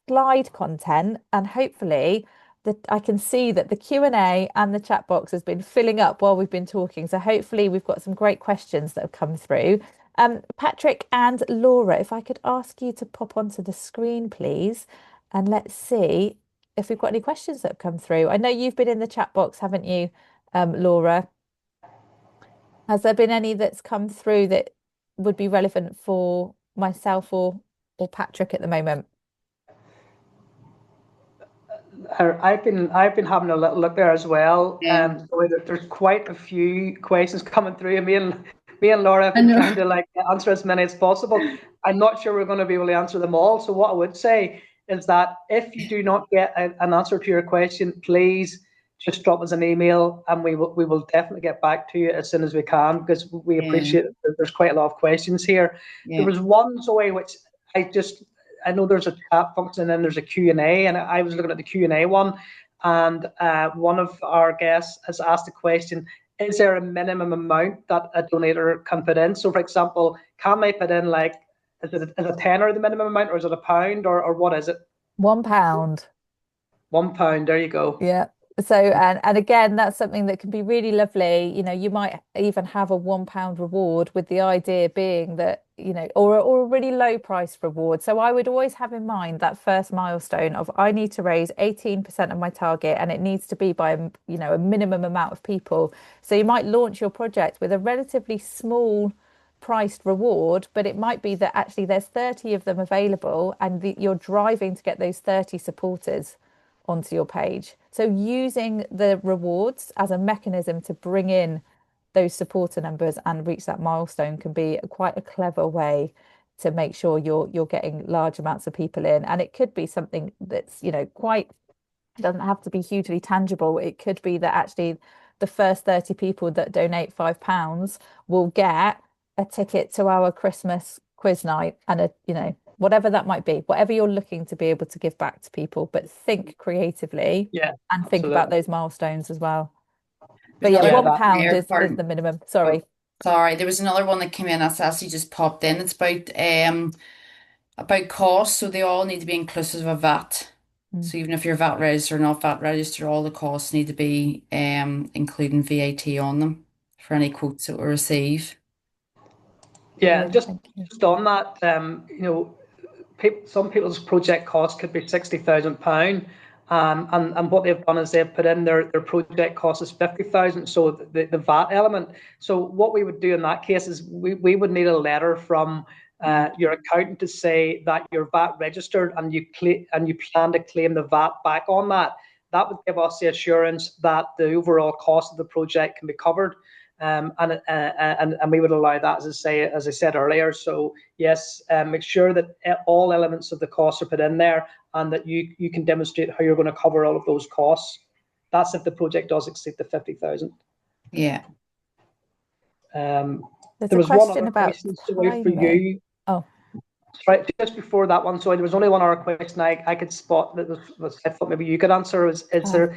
Speaker 1: slide content. And hopefully that I can see that the Q&A and the chat box has been filling up while we've been talking. So hopefully we've got some great questions that have come through. Patrick and Laura, if I could ask you to pop onto the screen, please, and let's see if we've got any questions that have come through. I know you've been in the chat box, haven't you, Laura? Has there been any that's come through that would be relevant for myself or Patrick at the moment?
Speaker 2: I've been having a little look there as well. So there's quite a few questions coming through, and me and Laura have been trying to answer as many as possible. I'm not sure we're going to be able to answer them all. So what I would say is that if you do not get an answer to your question, please just drop us an email, and we will definitely get back to you as soon as we can, because we appreciate that there's quite a lot of questions here. There was one, Zoe, which I know there's a chat function and then there's a Q&A, and I was looking at the Q&A one, and one of our guests has asked the question, is there a minimum amount that a donator can put in? So, for example, can they put in is it a tenner the minimum amount, or is it £1, or what is it?
Speaker 1: £1.
Speaker 2: £1, there you go.
Speaker 1: Yeah. So, and again, that's something that can be really lovely. You might even have a £1 reward, with the idea being that, or a really low price reward. So I would always have in mind that first milestone of, I need to raise 18% of my target, and it needs to be by, a minimum amount of people. So you might launch your project with a relatively small priced reward, but it might be that actually there's 30 of them available, and you're driving to get those 30 supporters onto your page. So using the rewards as a mechanism to bring in those supporter numbers and reach that milestone can be quite a clever way to make sure you're getting large amounts of people in. And it could be something that's, quite, doesn't have to be hugely tangible. It could be that actually the first 30 people that donate £5 will get a ticket to our Christmas quiz night and whatever that might be, whatever you're looking to be able to give back to people, but think creatively, and think about those milestones as well. But
Speaker 3: There's
Speaker 1: yeah,
Speaker 3: another
Speaker 2: Yeah,
Speaker 3: one
Speaker 2: that.
Speaker 1: £1
Speaker 3: there,
Speaker 1: is the
Speaker 3: pardon.
Speaker 1: minimum.
Speaker 3: Oh,
Speaker 1: Sorry.
Speaker 3: sorry. There was another one that came in that's actually just popped in. It's about cost. So they all need to be inclusive of VAT.
Speaker 1: Mm.
Speaker 3: So even if you're VAT registered or not VAT registered, all the costs need to be including VAT on them for any quotes that we receive.
Speaker 2: Yeah, and
Speaker 1: Brilliant.
Speaker 2: just
Speaker 1: Thank you.
Speaker 2: just on that, some people's project cost could be £60,000, and what they've done is they've put in their project cost is 50,000. So the VAT element. So what we would do in that case is we would need a letter from your accountant to say that you're VAT registered and you plan to claim the VAT back on that. That would give us the assurance that the overall cost of the project can be covered. And we would allow that, as I said earlier. So yes, make sure that all elements of the costs are put in there, and that you can demonstrate how you're going to cover all of those costs. That's if the project does exceed the 50,000.
Speaker 3: Yeah.
Speaker 2: There
Speaker 1: There's a
Speaker 2: was one
Speaker 1: question
Speaker 2: other
Speaker 1: about
Speaker 2: question, sorry, for
Speaker 1: timing.
Speaker 2: you.
Speaker 1: Oh,
Speaker 2: Right, just before that one, sorry, there was only one other question I could spot that was I thought maybe you could answer. It's to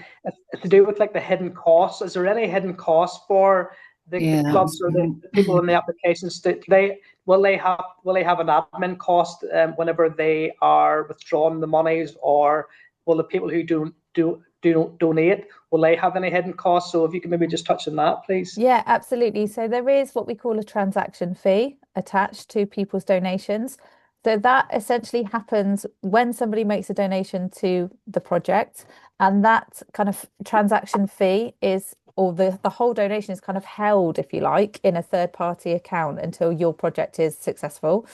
Speaker 2: do with like the hidden costs. Is there any hidden costs for the
Speaker 3: Yeah, that
Speaker 2: clubs
Speaker 3: was.
Speaker 2: or the people in the applications? Will they have an admin cost whenever they are withdrawing the monies, or will the people who don't donate, will they have any hidden costs? So if you could maybe just touch on that, please.
Speaker 1: yeah, absolutely. So there is what we call a transaction fee attached to people's donations. So that essentially happens when somebody makes a donation to the project, and that kind of transaction fee is, or the whole donation is kind of held, if you like, in a third party account until your project is successful.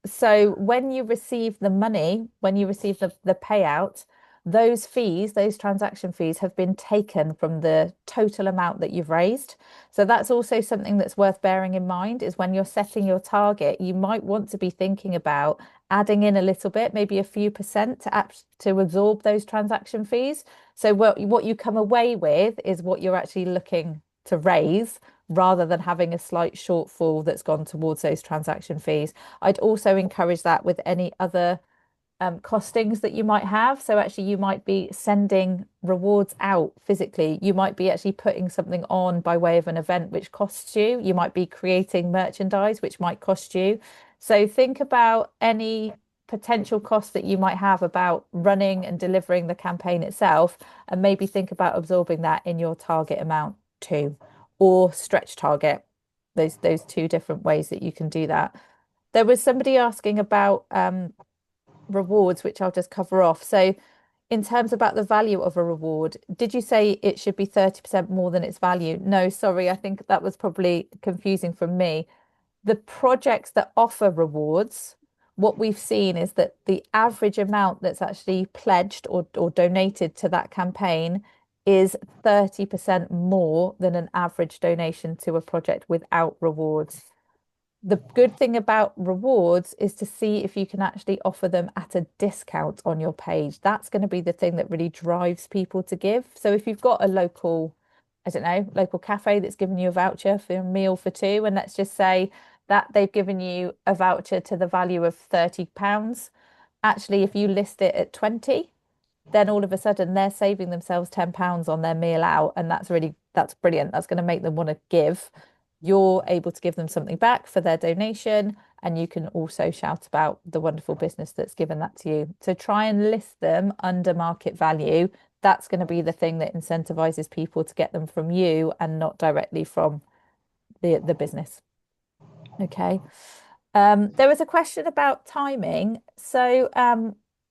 Speaker 1: So when you receive the money, when you receive the payout, those fees, those transaction fees have been taken from the total amount that you've raised. So that's also something that's worth bearing in mind is when you're setting your target, you might want to be thinking about adding in a little bit, maybe a few percent to absorb those transaction fees. So what you come away with is what you're actually looking to raise rather than having a slight shortfall that's gone towards those transaction fees. I'd also encourage that with any other costings that you might have. So actually you might be sending rewards out physically. You might be actually putting something on by way of an event which costs you. You might be creating merchandise which might cost you. So think about any potential costs that you might have about running and delivering the campaign itself, and maybe think about absorbing that in your target amount too, or stretch target. Those two different ways that you can do that. There was somebody asking about rewards, which I'll just cover off. So, in terms about the value of a reward, did you say it should be 30% more than its value? No, sorry, I think that was probably confusing from me. The projects that offer rewards, what we've seen is that the average amount that's actually pledged or donated to that campaign is 30% more than an average donation to a project without rewards. The good thing about rewards is to see if you can actually offer them at a discount on your page. That's going to be the thing that really drives people to give. So if you've got a local, I don't know, local cafe that's given you a voucher for a meal for two, and let's just say that they've given you a voucher to the value of £30. Actually, if you list it at 20, then all of a sudden they're saving themselves £10 on their meal out, and that's brilliant. That's going to make them want to give. You're able to give them something back for their donation, and you can also shout about the wonderful business that's given that to you. So try and list them under market value. That's going to be the thing that incentivizes people to get them from you and not directly from the business. Okay. There was a question about timing. So,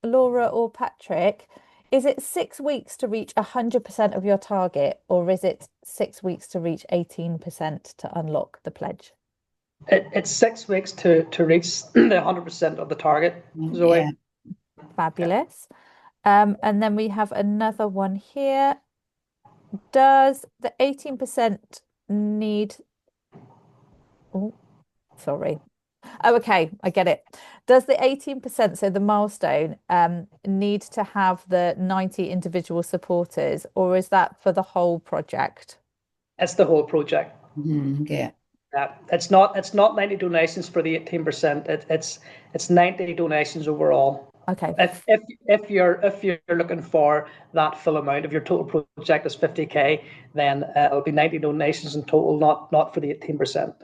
Speaker 1: Laura or Patrick, is it 6 weeks to reach 100% of your target, or is it 6 weeks to reach 18% to unlock the pledge?
Speaker 2: It's 6 weeks to reach the 100% of the target,
Speaker 3: Yeah.
Speaker 2: Zoe.
Speaker 1: Fabulous. And then we have another one here. Does the 18% need... Oh, sorry. Oh, okay, I get it. Does the 18%, so the milestone, need to have the 90 individual supporters, or is that for the whole project?
Speaker 2: It's the whole project.
Speaker 3: Yeah.
Speaker 2: It's not 90 donations for the 18%. It's 90 donations overall.
Speaker 1: Okay.
Speaker 2: If you're looking for that full amount, if your total project is 50K, then it'll be 90 donations in total, not for the 18%.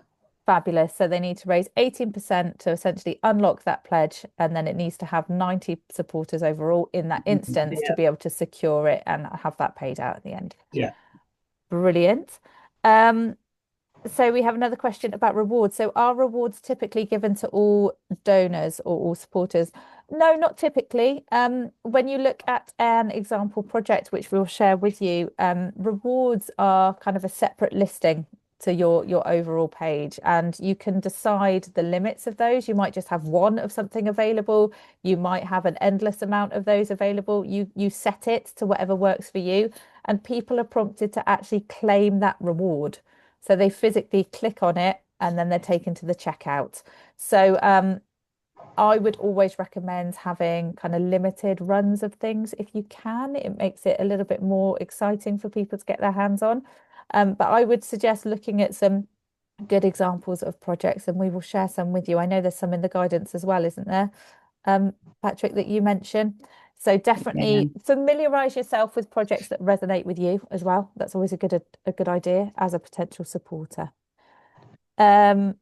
Speaker 1: Fabulous. So they need to raise 18% to essentially unlock that pledge, and then it needs to have 90 supporters overall in that instance to
Speaker 2: Yeah.
Speaker 1: be able to secure it and have that paid out at the end.
Speaker 2: Yeah.
Speaker 1: Brilliant. So we have another question about rewards. So are rewards typically given to all donors or all supporters? No, not typically. When you look at an example project, which we'll share with you, rewards are kind of a separate listing to your overall page, and you can decide the limits of those. You might just have one of something available. You might have an endless amount of those available. You set it to whatever works for you, and people are prompted to actually claim that reward. So they physically click on it and then they're taken to the checkout. So I would always recommend having kind of limited runs of things if you can. It makes it a little bit more exciting for people to get their hands on. But I would suggest looking at some good examples of projects, and we will share some with you. I know there's some in the guidance as well, isn't there, Patrick, that you mentioned? So definitely familiarize yourself with projects that resonate with you as well. That's always a good idea as a potential supporter.
Speaker 2: So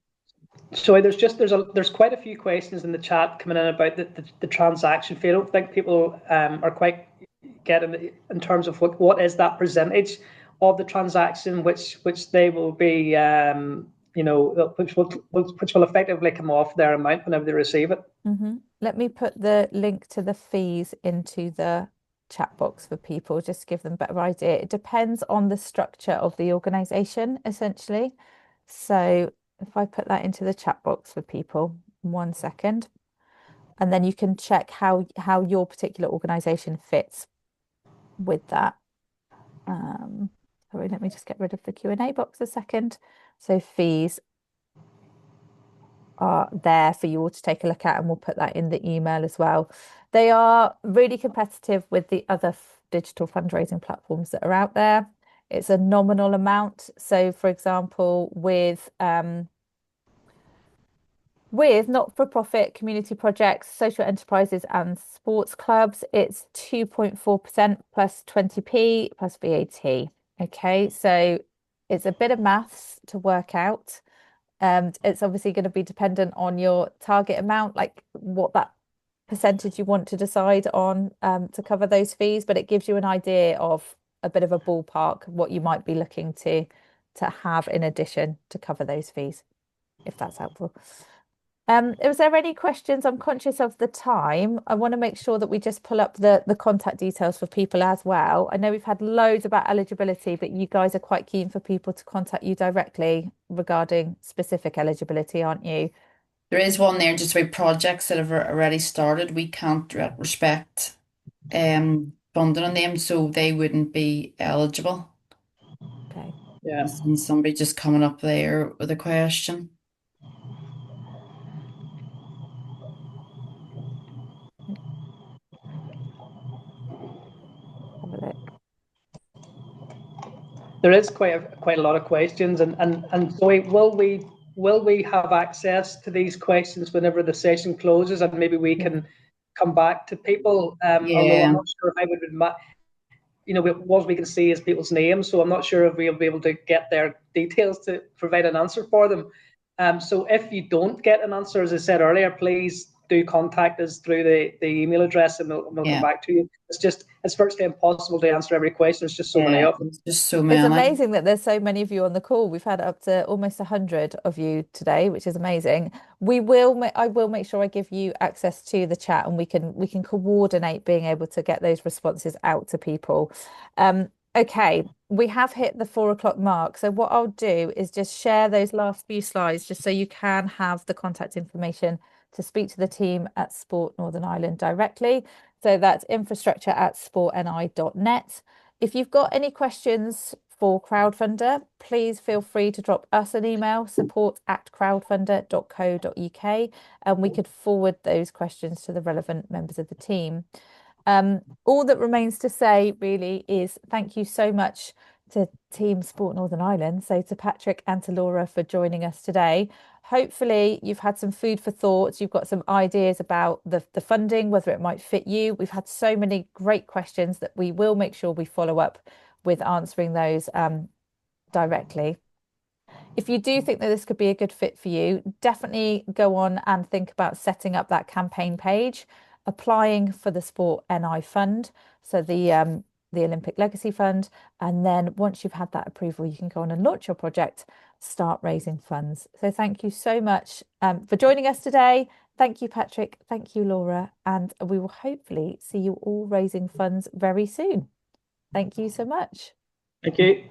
Speaker 2: there's quite a few questions in the chat coming in about the transaction fee. I don't think people are quite getting in terms of what is that percentage of the transaction which they will be which will effectively come off their amount whenever they receive it.
Speaker 1: Let me put the link to the fees into the chat box for people, just to give them a better idea. It depends on the structure of the organization, essentially. So if I put that into the chat box for people, 1 second, and then you can check how your particular organization fits with that. Sorry, let me just get rid of the Q&A box a second. So fees are there for you all to take a look at, and we'll put that in the email as well. They are really competitive with the other digital fundraising platforms that are out there. It's a nominal amount. So for example, with not-for-profit community projects, social enterprises and sports clubs, it's 2.4% plus 20p plus VAT. Okay, so it's a bit of maths to work out. It's obviously going to be dependent on your target amount, like what that percentage you want to decide on to cover those fees, but it gives you an idea of a bit of a ballpark what you might be looking to have in addition to cover those fees, if that's helpful. Was there any questions? I'm conscious of the time. I want to make sure that we just pull up the contact details for people as well. I know we've had loads about eligibility, but you guys are quite keen for people to contact you directly regarding specific eligibility, aren't you?
Speaker 3: There is one there just about projects that have already started. We can't respect funding on them, so they wouldn't be eligible.
Speaker 1: Okay.
Speaker 2: Yeah.
Speaker 3: And somebody just coming up there with a question.
Speaker 1: Have a look.
Speaker 2: There is quite a lot of questions, and Zoe, will we have access to these questions whenever the session closes, and maybe we can come back to people? Although I'm not sure if I would, what we can see is people's names, so I'm not sure if we'll be able to get their details to provide an answer for them. So if you don't get an answer, as I said earlier, please do contact us through the email address, and we'll come back to you. It's virtually impossible to answer every question. There's just so many of them.
Speaker 3: Just so many.
Speaker 1: It's amazing that there's so many of you on the call. We've had up to almost 100 of you today, which is amazing. I will make sure I give you access to the chat, and we can coordinate being able to get those responses out to people. Okay, we have hit the 4 o'clock mark. So what I'll do is just share those last few slides just so you can have the contact information to speak to the team at Sport Northern Ireland directly. So that's infrastructure@sportni.net. If you've got any questions for Crowdfunder, please feel free to drop us an email, support@crowdfunder.co.uk, and we could forward those questions to the relevant members of the team. All that remains to say really is thank you so much to Team Sport Northern Ireland, so to Patrick and to Laura for joining us today. Hopefully you've had some food for thought. You've got some ideas about the funding, whether it might fit you. We've had so many great questions that we will make sure we follow up with answering those directly. If you do think that this could be a good fit for you, definitely go on and think about setting up that campaign page, applying for the Sport NI Fund, so the Olympic Legacy Fund, and then once you've had that approval, you can go on and launch your project, start raising funds. So thank you so much for joining us today. Thank you, Patrick. Thank you, Laura. And we will hopefully see you all raising funds very soon. Thank you so much.
Speaker 2: Thank you.